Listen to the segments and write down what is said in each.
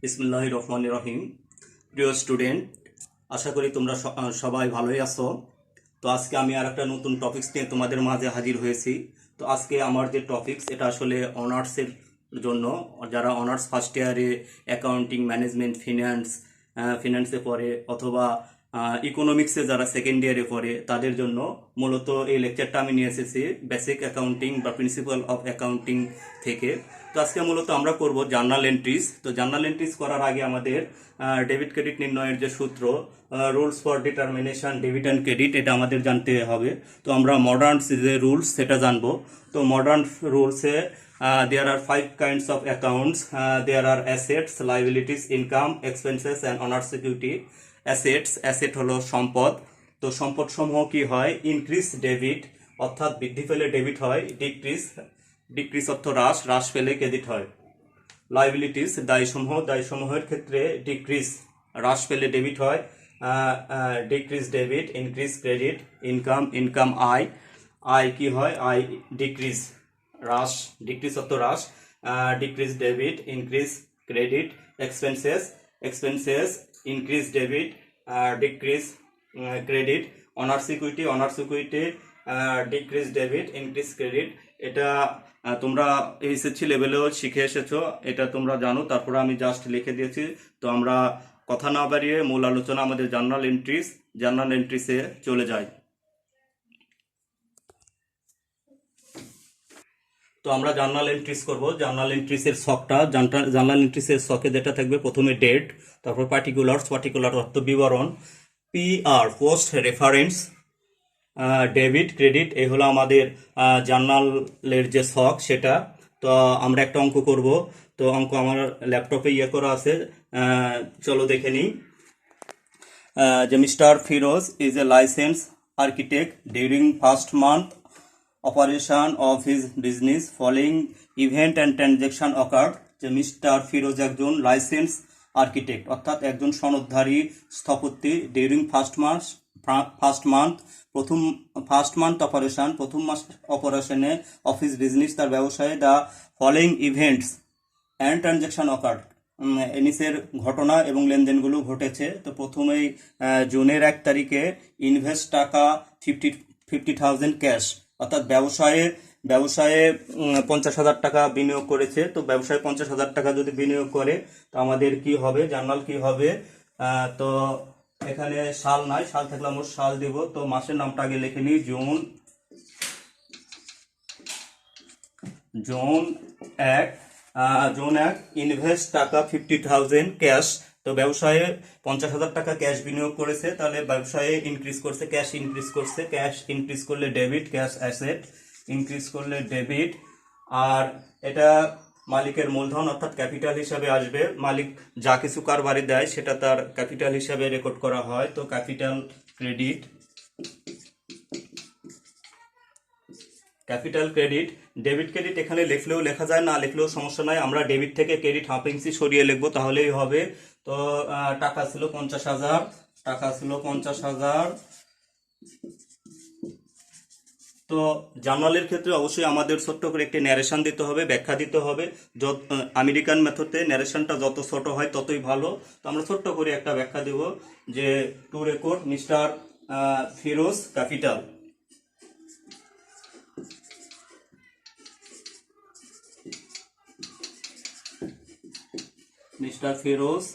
বিসমিল্লাহির রহমানির রহিম। প্রিয় স্টুডেন্ট, আশা করি তোমরা সবাই ভালোই আছো। তো আজকে আমি আর একটা নতুন টপিকস নিয়ে তোমাদের মাঝে হাজির হয়েছি। তো আজকে আমার যে টপিকস, এটা আসলে অনার্সের জন্য, যারা অনার্স ফার্স্ট ইয়ারে অ্যাকাউন্টিং, ম্যানেজমেন্ট, ফিনান্সে পড়ে, অথবা ইকোনমিক্সে যারা সেকেন্ড ইয়ারে পড়ে, তাদের জন্য মূলত এই লেকচারটা আমি নিয়ে এসেছি বেসিক অ্যাকাউন্টিং বা প্রিন্সিপাল অফ অ্যাকাউন্টিং থেকে। তো আজকে মূলত আমরা করব জার্নাল এন্ট্রিজ। তো জার্নাল এন্ট্রিজ করার আগে আমাদের ডেবিট ক্রেডিট নির্ণয়ের যে সূত্র, rules for determination debit and credit, এটা আমাদের জানতে হবে। তো আমরা মডার্ন যে রুলস সেটা জানবো। তো modern রুলসে there are 5 kinds of accounts. There are assets, liabilities, income, expenses and honor security. Asset হলো সম্পদ। তো সম্পদ সমূহ কি হয়? ইনক্রিজ ডেবিট, অর্থাৎ বৃদ্ধি পেলে ডেবিট হয়। ডিক্রিজ অর্থ হ্রাস পেলে ক্রেডিট হয়। লাইবিলিটিস দায়সমূহের ক্ষেত্রে ডিক্রিজ, হ্রাস পেলে ডেবিট হয়। Decrease debit, increase credit. Income আয় কি হয়? আয় ডিক্রিজ, ডিক্রিজ অর্থ হ্রাস। Decrease debit, increase credit. Expenses increase debit, decrease credit. Honour security decrease debit, increase credit. এটা তোমরা এইচএসসি লেভেলেও শিখে এসেছো, এটা তোমরা জানো, তারপরে আমি জাস্ট লিখে দিয়েছি। তো আমরা কথা না বাড়িয়ে মূল আলোচনা আমাদের জার্নাল এন্ট্রিসে চলে যাই। তো আমরা জার্নাল এন্ট্রিস করব। জার্নাল এন্ট্রিসের ছকটা, জার্নাল এন্ট্রিসের ছকে যেটা থাকবে, প্রথমে ডেট, তারপর পার্টিকুলার অর্থ বিবরণ, PR post reference, debit credit. এই হলো আমাদের জার্নালের যে ছক সেটা। তো আমরা একটা অঙ্ক করব। তো অঙ্ক আমার ল্যাপটপে করা আছে, চলো দেখে নিই। যে mister Firoz is a licence architect during first month operation of his business following event and transaction occurred. যে মিস্টার ফিরোজ একজন লাইসেন্স আর্কিটেক্ট, অর্থাৎ একজন সনদধারী স্থপতি। ডিউরিং ফার্স্ট মান্থ অপারেশন, প্রথম মাস অপারেশনে অফ হিজ বিজনেস, তার ব্যবসায়ে, the following events and transaction occurred, নিচের ঘটনা এবং লেনদেনগুলো ঘটেছে। তো প্রথমেই জুনের 1 তারিখে ইনভেস্ট টাকা 50,000 ক্যাশ, অর্থাৎ ব্যবসায়ে 50,000 টাকা বিনিয়োগ করেছে। তো ব্যবসায় 50,000 টাকা যদি বিনিয়োগ করে, তো আমাদের কি হবে? জার্নাল কি হবে? তো এখানে সাল নাই, সাল থাকলে আমরা সাল দিব। তো মাসের নামটা আগে লিখে নিই, জুন 1 ইনভেস্ট টাকা 50,000 ক্যাশ। তো ব্যবসায়ে 50,000 টাকা ক্যাশ বিনিয়োগ করেছে, তাহলে ব্যবসায়ে ইনক্রিজ করছে, ক্যাশ ইনক্রিজ করলে ডেবিট, ক্যাশ অ্যাসেট ইনক্রিজ করলে ডেবিট। আর এটা মালিকের মূলধন অর্থাৎ ক্যাপিটাল হিসাবে আসবে। মালিক যা কিছু কারবারে দেয় সেটা তার ক্যাপিটাল হিসাবে রেকর্ড করা হয়। তো ক্যাপিটাল ক্রেডিট। ডেবিট ক্রেডিট এখানে লিখলেও লেখা যায়, না লিখলেও সমস্যা নাই। আমরা ডেবিট থেকে ক্রেডিট হাফ ইঞ্চি সরিয়ে লিখবো, তাহলেই হবে। তো টাকা ছিল 50,000। তো জার্নালের ক্ষেত্রে অবশ্যই আমাদের ছোট্ট করে একটি ন্যারেশন দিতে হবে, ব্যাখ্যা দিতে হবে। আমেরিকান মেথডে ন্যারেশনটা যত ছোট হয় ততই ভালো। তো আমরা ছোট্ট করে একটা ব্যাখ্যা দেব, যে two record mister Firoz capital. Mister Firoz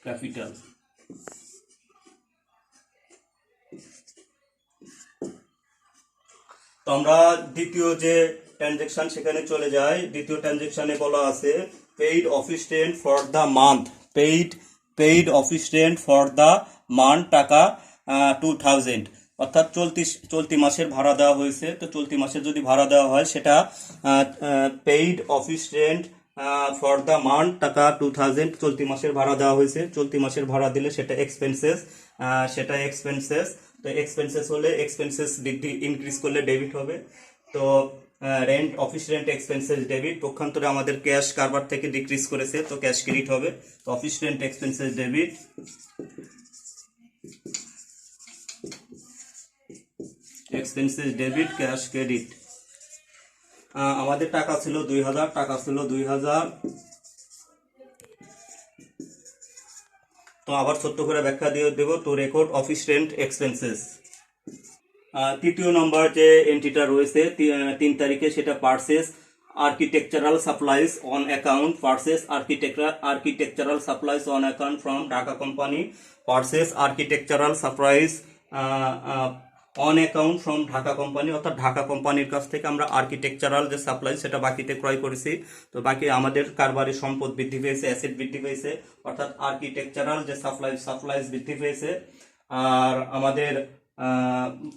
capital. তো আমরা দ্বিতীয় যে ট্রানজেকশন সেখানে চলে যাই। দ্বিতীয় ট্রানজেকশনে বলা আছে paid office rent for the month, paid office rent for the month টাকা 2,000, অর্থাৎ চলতি মাসের ভাড়া দেওয়া হয়েছে। তো চলতি মাসের যদি ভাড়া দেওয়া হয়, সেটা paid office rent for the month টাকা 2,000, চলতি মাসের ভাড়া দেওয়া হয়েছে। চলতি মাসের ভাড়া দিলে সেটা এক্সপেন্সেস। তো এক্সপেন্সেস হলে এক্সপেন্সেস ইনক্রিজ করলে ডেবিট হবে। তো অফিস রেন্ট এক্সপেন্সেস ডেবিট। পক্ষান্তরে আমাদের ক্যাশ কারবার থেকে ডিক্রিজ করেছে, তো ক্যাশ ক্রেডিট হবে। তো office rent expenses debit. Expenses debit, cash credit. আমাদের টাকা ছিল 2000, টাকা ছিল 2000। তো আবার ছোট্ট করে ব্যাখ্যা দিয়ে দেব, to record office rent expenses. তৃতীয় নম্বর যে এন্ট্রিটা রয়েছে 3 তারিখে, সেটা purchase architectural supplies on account, purchase architectural supplies on account from Dhaka company, purchase architectural supplies on account from Dhaka company, অর্থাৎ ঢাকা কোম্পানির কাছ থেকে আমরা আর্কিটেকচারাল যে সাপ্লাই সেটা বাকিতে ক্রয় করেছি। তো বাকি আমাদের কারবারি সম্পদ বৃদ্ধি পেয়েছে, অ্যাসেট বৃদ্ধি পেয়েছে, অর্থাৎ আর্কিটেকচারাল যে সাপ্লাইজ বৃদ্ধি পেয়েছে। আর আমাদের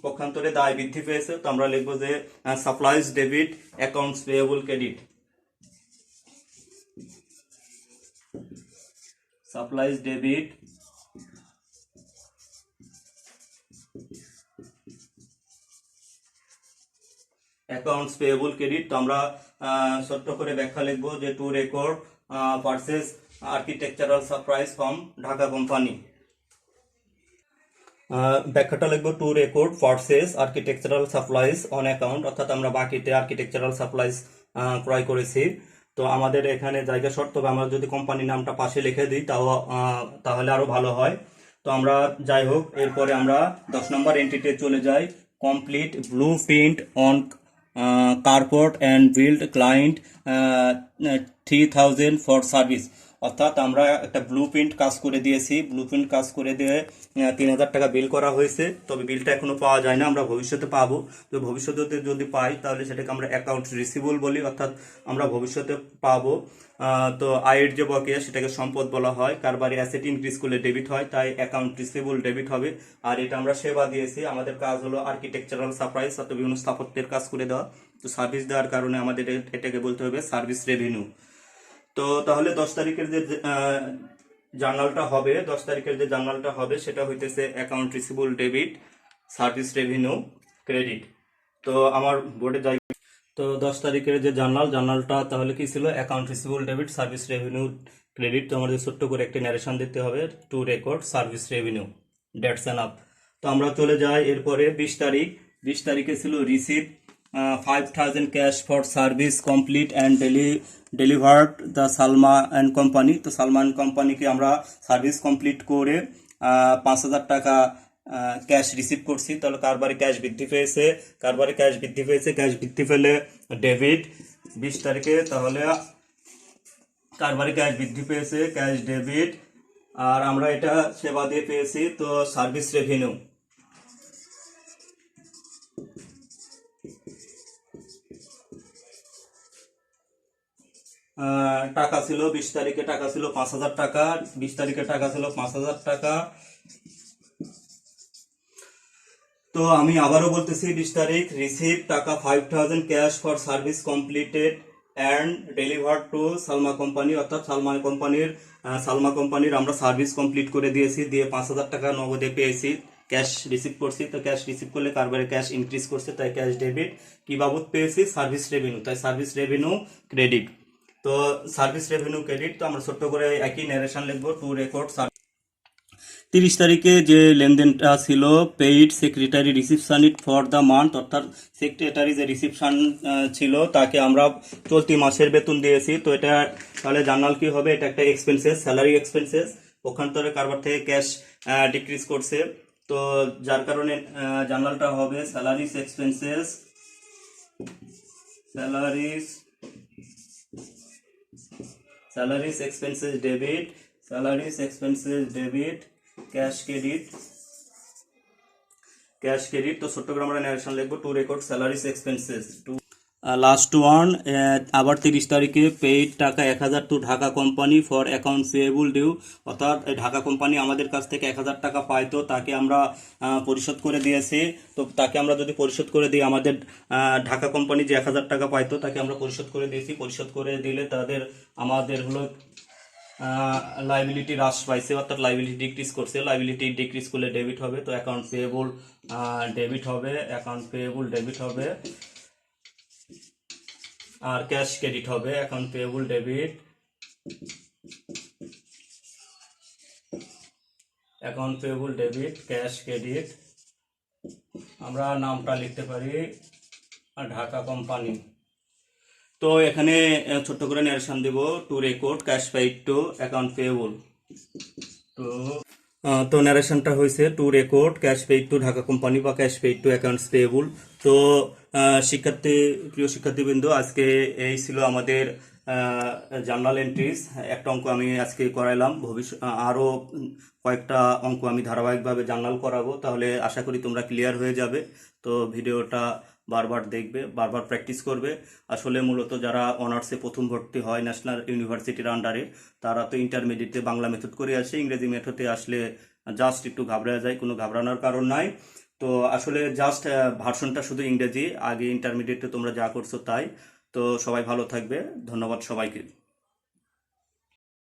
পক্ষান্তরে দায় বৃদ্ধি পেয়েছে। তো আমরা লিখবো যে supplies debit, accounts payable credit. Supplies debit, accounts payable credit. তো আমরা ছোট্ট করে ব্যাখ্যা লিখবো যে two record purchase architectural supplies from Dhaka company. ব্যাখ্যাটা লিখবো to record purchase architectural supplies on account, অর্থাৎ আমরা বাকিতে আর্কিটেকচারাল সাপ্লাইজ ক্রয় করেছি। তো আমাদের এখানে জায়গা শর্ত, তবে আমরা যদি কোম্পানির নামটা পাশে লিখে দিই তাহলে আরো ভালো হয়। তো আমরা যাই হোক, এরপরে আমরা 10 নম্বর এন্ট্রিতে চলে যাই। Complete blueprint on carport and build client 3000 for service, অর্থাৎ আমরা একটা ব্লু প্রিন্ট কাজ করে দিয়েছি। ব্লু প্রিন্ট কাজ করে দিয়ে 3000 টাকা বিল করা হয়েছে। তবে বিলটা এখনো পাওয়া যায় না, আমরা ভবিষ্যতে পাবো। তো ভবিষ্যতে যদি পাই তাহলে সেটাকে আমরা অ্যাকাউন্ট রিসিভেবল বলি, অর্থাৎ আমরা ভবিষ্যতে পাবো। তো আয়ের যে বকেয়া সেটাকে সম্পদ বলা হয়। কারবারি অ্যাসেট ইনক্রিজ করলে ডেবিট হয়, তাই অ্যাকাউন্ট রিসিভেবল ডেবিট হবে। আর এটা আমরা সেবা দিয়েছি, আমাদের কাজ হলো আর্কিটেকচারাল সাপ্লাইজ, অর্থাৎ বিভিন্ন স্থাপত্যের কাজ করে দেওয়া। তো সার্ভিস দেওয়ার কারণে আমাদের এটাকে বলতে হবে সার্ভিস রেভিনিউ। তো তাহলে 10 তারিখের যে জার্নালটা হবে, 10 তারিখের যে জার্নালটা হবে সেটা হইতেছে account receivable debit, service revenue credit. তো আমার বোর্ডে যাই। তো 10 তারিখের যে জার্নালটা তাহলে কি ছিল? Account receivable debit, service revenue credit. তো আমাদের ছোট্ট করে একটি ন্যারেশন দিতে হবে, two record service revenue, that's enough. তো আমরা চলে যাই এরপরে 20 তারিখে ছিল receive 5000 cash for service complete and delivered the Salma and company. তো সালমা অ্যান্ড কোম্পানিকে আমরা সার্ভিস কমপ্লিট করে 5000 টাকা ক্যাশ রিসিভ করছি। তাহলে কারবারি ক্যাশ বৃদ্ধি পেয়েছে, ক্যাশ বৃদ্ধি পেলে ডেবিট 20 তারিখে। তাহলে কারবারি ক্যাশ বৃদ্ধি পেয়েছে, ক্যাশ ডেবিট। আর আমরা এটা সেবা দিয়ে পেয়েছি, তো সার্ভিস রেভিনিউ। টাকা ছিল 20 তারিখে, টাকা ছিল 5000 টাকা। 20 তারিখে টাকা ছিল 5000 টাকা। তো আমি আবারও বলতেছি, 20 তারিখ রিসিভ টাকা 5000 cash for service completed and delivered two Salma company, অর্থাৎ সালমা কোম্পানির আমরা সার্ভিস কমপ্লিট করে দিয়েছি, দিয়ে 5000 টাকা নগদে পেয়েছি, ক্যাশ রিসিভ করছি। তো ক্যাশ রিসিভ করলে কারবারে ক্যাশ ইনক্রিজ করছে, তাই ক্যাশ ডেবিট। কি বাবদ পেয়েছি? সার্ভিস রেভিনিউ, তাই সার্ভিস রেভিনিউ ক্রেডিট। তো সার্ভিস রেভিনিউ ক্রেডিট। তো আমরা ছোট্ট করে একই ন্যারেশন লিখবো, টু রেকর্ড 30 তারিখে যে লেনদেনটা ছিল paid secretary receptionist for the month, অর্থাৎ সেক্রেটারি যে রিসিপশন ছিল তাকে আমরা চলতি মাসের বেতন দিয়েছি। তো এটা তাহলে জার্নাল কি হবে? এটা একটা এক্সপেন্সেস, স্যালারি এক্সপেন্সেস। পক্ষান্তরে কারবার থেকে ক্যাশ ডিক্রিজ করছে, তো যার কারণে জার্নালটা হবে salaries expenses, salaries expenses debit, cash credit. তো ছোট্ট করে আমরা ন্যারেশন লিখবো, to record salaries expenses. Last one, আবার 30 তারিখে পেইড টাকা 1000 to Dhaka company for account payable due, অর্থাৎ ঢাকা কোম্পানি আমাদের কাছ থেকে 1000 টাকা পাইতো, তাকে আমরা পরিশোধ করে দিয়েছি। তো তাকে আমরা যদি পরিশোধ করে দিই, আমাদের ঢাকা কোম্পানি যে 1000 টাকা পাইতো তাকে আমরা পরিশোধ করে দিয়েছি। পরিশোধ করে দিলে আমাদের হলো লাইবিলিটি হ্রাস পাইছে, অর্থাৎ লাইবিলিটি ডিক্রিজ করছে। লাইবিলিটি ডিক্রিজ করলে ডেবিট হবে, তো অ্যাকাউন্ট পেয়েবল ডেবিট হবে, আর ক্যাশ ক্রেডিট হবে, account payable debit, cash credit. আমরা নামটা লিখতে পারি ঢাকা কোম্পানি। তো এখানে ছোট্ট করে নারেশন দেব, to record cash paid to account payable. তো ন্যারেশনটা হয়েছে to record cash paid to Dhaka company বা cash paid to accounts payable. তো প্রিয় শিক্ষার্থীবৃন্দ, আজকে এই ছিল আমাদের জার্নাল এন্ট্রিজ। একটা অঙ্ক আমি আজকে করাইলাম, ভবিষ্যৎ আরও কয়েকটা অঙ্ক আমি ধারাবাহিকভাবে জার্নাল করাবো, তাহলে আশা করি তোমরা ক্লিয়ার হয়ে যাবে। তো ভিডিওটা বারবার দেখবে, বারবার প্র্যাকটিস করবে। আসলে মূলত যারা অনার্সে প্রথম ভর্তি হয় ন্যাশনাল ইউনিভার্সিটির আন্ডারে, তারা তো ইন্টারমিডিয়েটে বাংলা মেথড করে আসে, ইংরেজি মেথডে আসলে জাস্ট একটু ঘাবড়ে যায়, কোনো ঘাবড়ানোর কারণ নাই। তো আসলে জাস্ট ভার্সনটা শুধু ইংরেজি, আগে ইন্টারমিডিয়েটে তোমরা যা করছো তাই। তো সবাই ভালো থাকবে, ধন্যবাদ সবাইকে।